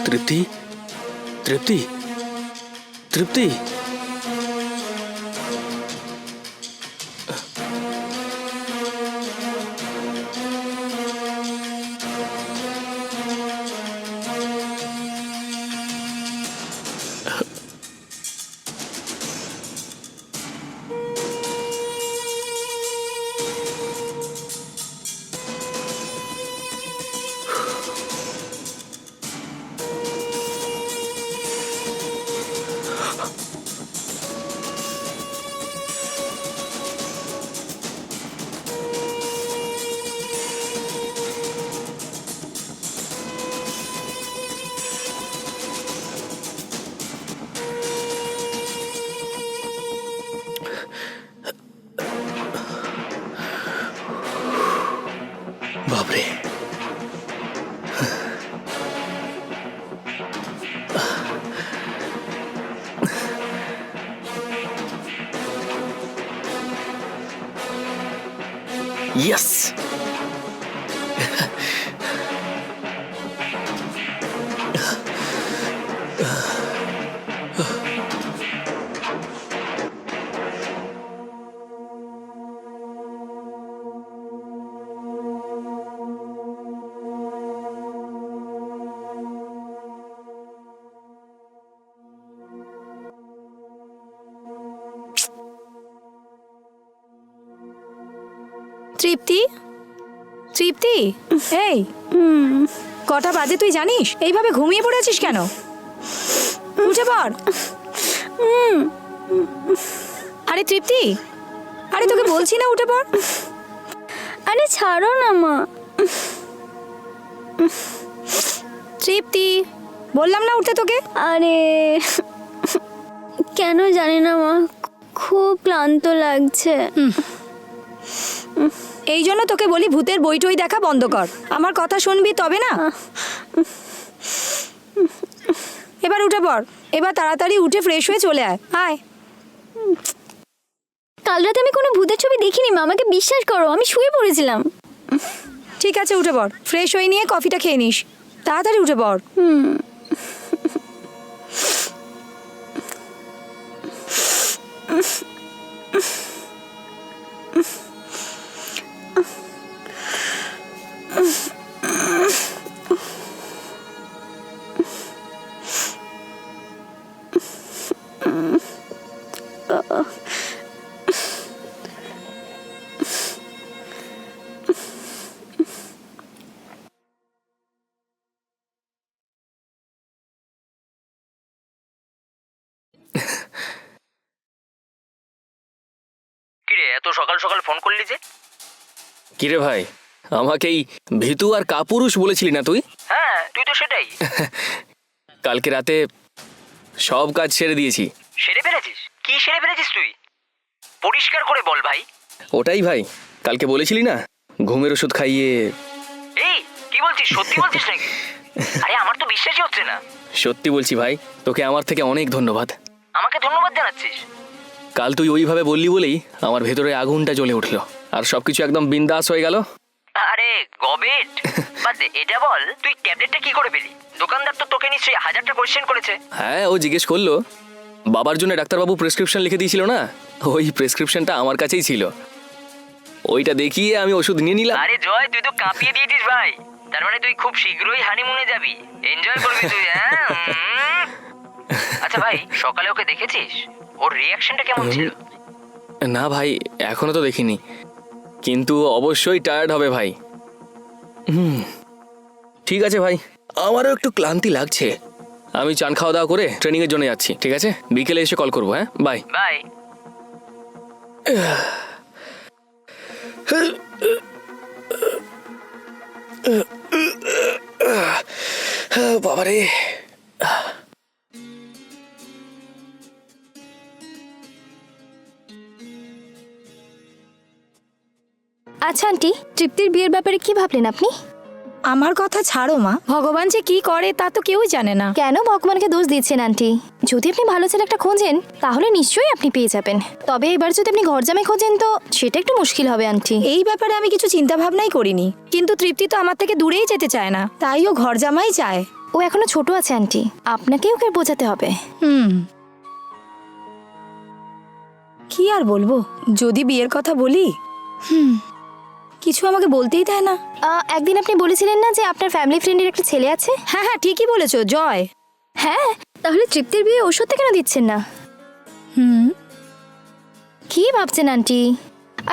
तृप्ति, तृप्ति, तृप्ति। बापरे, यस। তৃপ্তি, তৃপ্তি, এই কটা বাজে তুই জানিস? এইভাবে ঘুমিয়ে পড়েছিস কেন? উঠে পড়। আরে তৃপ্তি, আরে তোকে বলছি না উঠে পড়। আরে ছাড়ো না মা। তৃপ্তি, বললাম না উঠতে তোকে। আরে কেন জানি না মা, খুব ক্লান্ত লাগছে। এই জন্য তোকে বলি ভূতের বই টই দেখা বন্ধ কর। আমার কথা শুনবি তবে না। এবার উঠে পড়, এবার তাড়াতাড়ি উঠে ফ্রেশ হয়ে চলে আয়। আয়। কাল রাতে আমি কোনো ভূতের ছবি দেখিনি মা, আমাকে বিশ্বাস করো, আমি শুয়ে পড়েছিলাম। ঠিক আছে উঠে পড়, ফ্রেশ হয়ে নিয়ে কফিটা খেয়ে নিস। তাড়াতাড়ি উঠে পড়। কিরে এত সকাল সকাল ফোন করলি যে? কিরে ভাই, আমাকেই ভিতু আর কাপুরুষ বলেছিলি না তুই? হ্যাঁ তুই তো সেটাই। কালকে রাতে সব কাজ ছেড়ে দিয়েছি। সেরে ফেলেছিস? কি সেরে ফেলেছিস তুই? পরিষ্কার করে বল ভাই। ওটাই ভাই, কালকে বলেছিলি না ঘুমের ওষুধ খাইয়ে। এই কি বলছিস, সত্যি বলছিস নাকি? আরে আমার তো বিশ্বাসই হচ্ছে না। সত্যি বলছি ভাই, তোকে আমার থেকে অনেক ধন্যবাদ। আমাকে ধন্যবাদ জানাচ্ছিস? কাল তুই ওইভাবে বললি বলেই আমার ভেতরে আগুনটা জ্বলে উঠলো, আর সবকিছু একদম বিন্দাস হয়ে গেল। আরে গবেট, বাদ দে, এটা বল তুই ট্যাবলেটটা কি করে পেলি? দোকানদার তো তোকে নিশ্চয়ই হাজারটা কোয়েশ্চেন করেছে। হ্যাঁ, ও জিজ্ঞেস করলো। বাবার জন্য ডাক্তারবাবু প্রেসক্রিপশন লিখে দিয়েছিল না, ওই প্রেসক্রিপশনটা আমার কাছেই ছিল। ওইটা দেখিয়ে আমি ওষুধ নিয়ে নিলাম। আরে জয়, তুই তো কাঁপিয়ে দিয়েছিস ভাই। তার মানে তুই খুব শীঘ্রই হানিমুনে যাবি, এনজয় করবি তুই, হ্যাঁ? আচ্ছা ভাই, সকালে ওকে দেখেছিস? ওর রিয়াকশনটা কেমন ছিল? না ভাই, এখনো তো দেখিনি, কিন্তু অবশ্যই টায়ার্ড হবে ভাই। ঠিক আছে ভাই, আমারও একটু ক্লান্তি লাগছে। আমি চান খাওয়া দাওয়া করে ট্রেনিংয়ের জন্য যাচ্ছি, ঠিক আছে? বিকেলে এসে কল করবো, হ্যাঁ? Bye bye. বাবারে। আচ্ছা আন্টি, তৃপ্তির বিয়ের ব্যাপারে কি ভাবলেন আপনি? আমার কথা ছাড়ো মা, ভগবান যে কি করে তা তো কেউই জানে না। কেন ভগবানকে দোষ দিচ্ছেন আন্টি? যদি আপনি ভালো ছেলে একটা খোঁজেন তাহলে নিশ্চয়ই আপনি পেয়ে যাবেন। তবে এবার যদি আপনি ঘর জামাই খোঁজেন তো সেটা একটু মুশকিল হবে আন্টি। এই ব্যাপারে আমি কিছু চিন্তা ভাবনাই করিনি, কিন্তু তৃপ্তি তো আমার থেকে দূরেই যেতে চায় না, তাই ও ঘর জামাই চায়। ও এখনো ছোট আছে আন্টি, আপনাকেই ওকে বোঝাতে হবে। কি আর বলবো, যদি বিয়ের কথা বলি কিছু আমাকে বলতেই দেয় না। একদিন আপনি বলেছিলেন না যে আপনার ফ্যামিলি ফ্রেন্ডের একটা ছেলে আছে? হ্যাঁ হ্যাঁ, ঠিকই বলেছো জয়। হ্যাঁ, তাহলে তৃপ্তির বিয়ে ওর সাথে কেন দিচ্ছেন না? কি ভাবছেন আন্টি?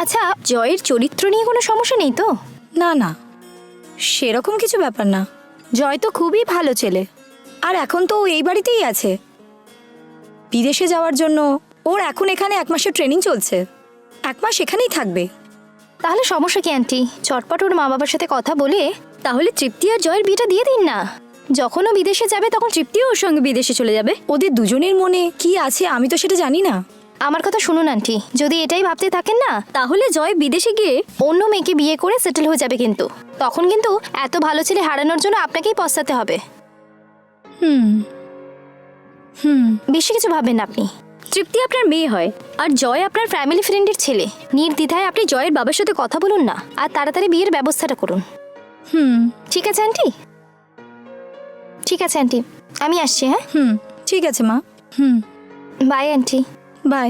আচ্ছা, জয়ের চরিত্র নিয়ে কোনো সমস্যা নেই তো? না না, সেরকম কিছু ব্যাপার না। জয় তো খুবই ভালো ছেলে, আর এখন তো ও এই বাড়িতেই আছে। বিদেশে যাওয়ার জন্য ওর এখন এখানে 1 মাসের ট্রেনিং চলছে, 1 মাস এখানেই থাকবে। তাহলে সমস্যা কি আন্টি? চটপট ওর মা বাবার সাথে কথা বলে তাহলে তৃপ্তি আর জয়ের বিয়েটা দিয়ে দিন না। যখন ও বিদেশে যাবে তখন তৃপ্তিও ওর সঙ্গে বিদেশে চলে যাবে। ওদের দুজনের মনে কি আছে আমি তো সেটা জানি না। আমার কথা শুনুন আন্টি, যদি এটাই ভাবতে থাকেন না তাহলে জয় বিদেশে গিয়ে অন্য মেয়েকে বিয়ে করে সেটেল হয়ে যাবে, কিন্তু তখন কিন্তু এত ভালো ছেলে হারানোর জন্য আপনাকেই পস্তাতে হবে। বেশি কিছু ভাববেন না আপনি। তৃপ্তি আপনার মেয়ে হয় আর জয় আপনার ফ্যামিলি ফ্রেন্ডের ছেলে। নির্দ্বিধায় আপনি জয়ের বাবার সাথে কথা বলুন না আর তাড়াতাড়ি বিয়ের ব্যবস্থাটা করুন। ঠিক আছে আন্টি? ঠিক আছে আন্টি, আমি আসছি। হ্যাঁ, ঠিক আছে মা। By aunty. বাই।